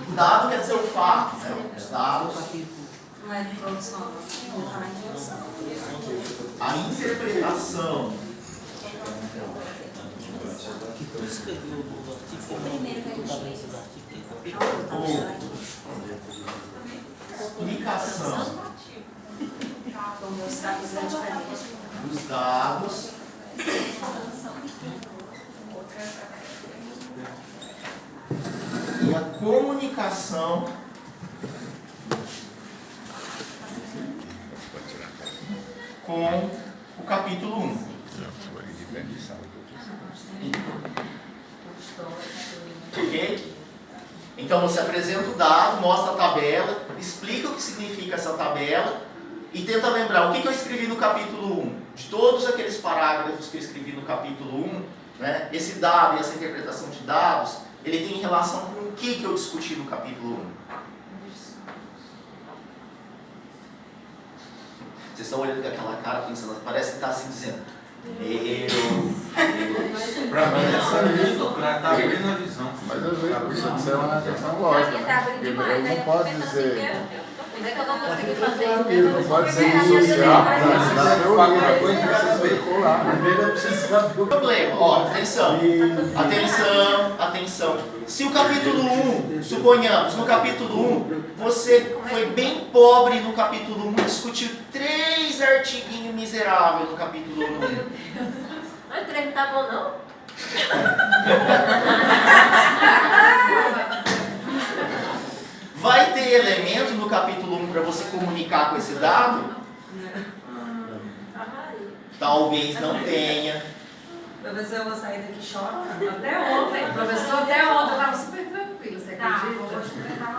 O dado quer dizer o fato, né? Os dados. Não é de produção, não está na introdução. A interpretação. Explicação dos dados e a comunicação com o capítulo 1. Ok? Então você apresenta o dado, mostra a tabela, explica o que significa essa tabela e tenta lembrar o que eu escrevi no capítulo 1. De todos aqueles parágrafos que eu escrevi no capítulo 1, né, esse dado e essa interpretação de dados, ele tem relação com o que eu discuti no capítulo 1. Vocês estão olhando com aquela cara pensando, parece que está assim dizendo, Para mim é muito para estar bem na visão. Mas eu vejo isso é uma questão lógica. Ele não pode dizer. Onde é que eu não consegui fazer isso? Ele não pode ser social. Primeiro eu preciso saber o problema. Ó, atenção. Se o capítulo 1, suponhamos, no capítulo 1, você foi bem pobre no capítulo 1, discutiu 3 artiguinhos miseráveis no capítulo 1. Mas o 3 não tá bom, não? Vai ter elemento no capítulo 1 para você comunicar com esse dado? Talvez não tenha. Professor, eu vou sair daqui chorando. Até ontem, professor, até ontem eu estava super tranquilo, você acredita?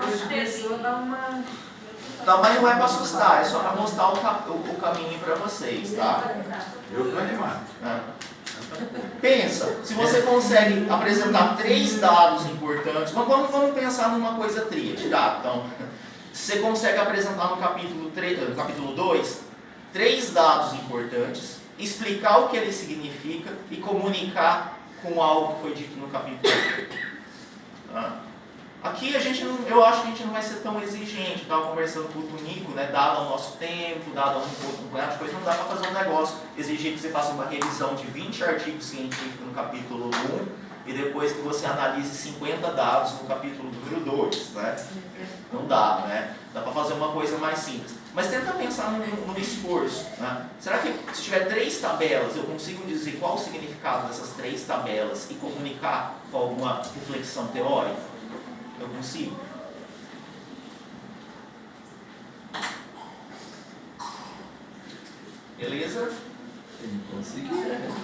Hoje começou a dar uma... Tá, mas não é para assustar, é só para mostrar o caminho para vocês, tá? Eu estou animado. Pensa, se você consegue apresentar 3 dados importantes, vamos pensar numa coisa tríade, tá? Então, se você consegue apresentar no capítulo 2, 3 dados importantes, explicar o que ele significa e comunicar com algo que foi dito no capítulo 1. Tá? Aqui eu acho que a gente não vai ser tão exigente. Eu estava conversando com o Tunico, né? Dado o nosso tempo, dado um pouco de coisa, não dá para fazer um negócio, exigir que você faça uma revisão de 20 artigos científicos no capítulo 1 e depois que você analise 50 dados no capítulo número 2, né? Não dá, né? Dá para fazer uma coisa mais simples. Mas tenta pensar no esforço, né? Será que se tiver 3 tabelas, eu consigo dizer qual o significado dessas 3 tabelas e comunicar com alguma reflexão teórica? Eu consigo? Beleza?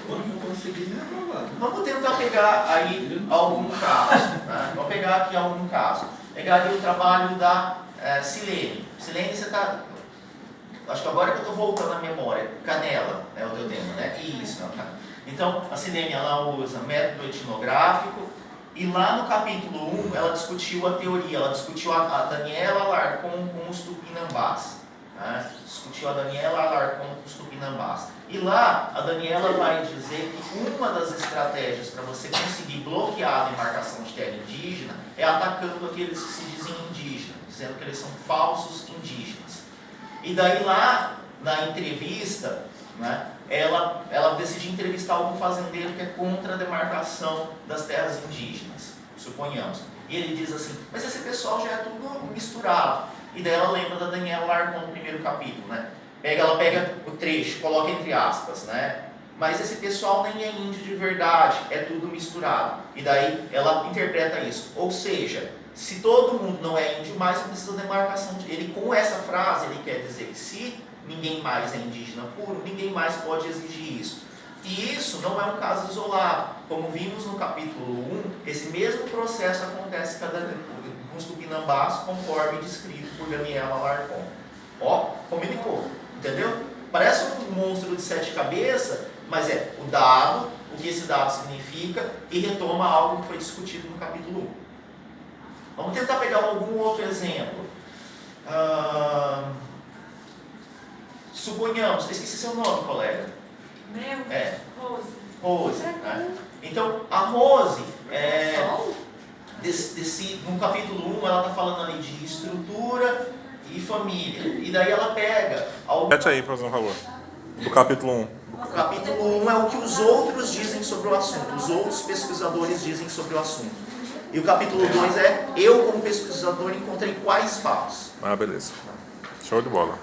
Quando não conseguir, não é aprovado. Vamos tentar pegar aí algum caso. Né? Vamos pegar aqui algum caso. Pegar ali o trabalho da Silene. Silene, você está... Acho que agora que eu estou voltando à memória. Canela é o teu tema, né? Isso. Então, a Silene, ela usa método etnográfico. E lá no capítulo 1, ela discutiu a teoria, ela discutiu a Daniela Alarcon com os Tupinambás. Né? Discutiu a Daniela Alarcon com os Tupinambás. E lá, a Daniela vai dizer que uma das estratégias para você conseguir bloquear a demarcação de terra indígena é atacando aqueles que se dizem indígenas, dizendo que eles são falsos indígenas. E daí lá, na entrevista, né, ela decide entrevistar algum fazendeiro que é contra a demarcação das terras indígenas, suponhamos. E ele diz assim, mas esse pessoal já é tudo misturado. E daí ela lembra da Daniela Alarcon no primeiro capítulo, né? Ela pega o trecho, coloca entre aspas, né? Mas esse pessoal nem é índio de verdade, é tudo misturado. E daí ela interpreta isso. Ou seja, se todo mundo não é índio mais, não precisa de demarcação. Ele, com essa frase, ele quer dizer que se ninguém mais é indígena puro, ninguém mais pode exigir isso. E isso não é um caso isolado. Como vimos no capítulo 1, esse mesmo processo acontece com os Tupinambás, conforme descrito por Daniela Alarcon. Ó, comunicou, entendeu? Parece um monstro de 7 cabeças, mas é o dado, o que esse dado significa, e retoma algo que foi discutido no capítulo 1. Vamos tentar pegar algum outro exemplo. Suponhamos, esqueci seu nome, colega. Meu? Rose. Rose. Né? Então, a Rose no capítulo 1 ela está falando ali de estrutura e família. E daí ela pega... Repete aí, por favor. Do capítulo 1. O capítulo 1 é o que os outros dizem sobre o assunto, os outros pesquisadores dizem sobre o assunto. E o capítulo 2 é: eu, como pesquisador, encontrei quais fatos. Ah, beleza. Show de bola.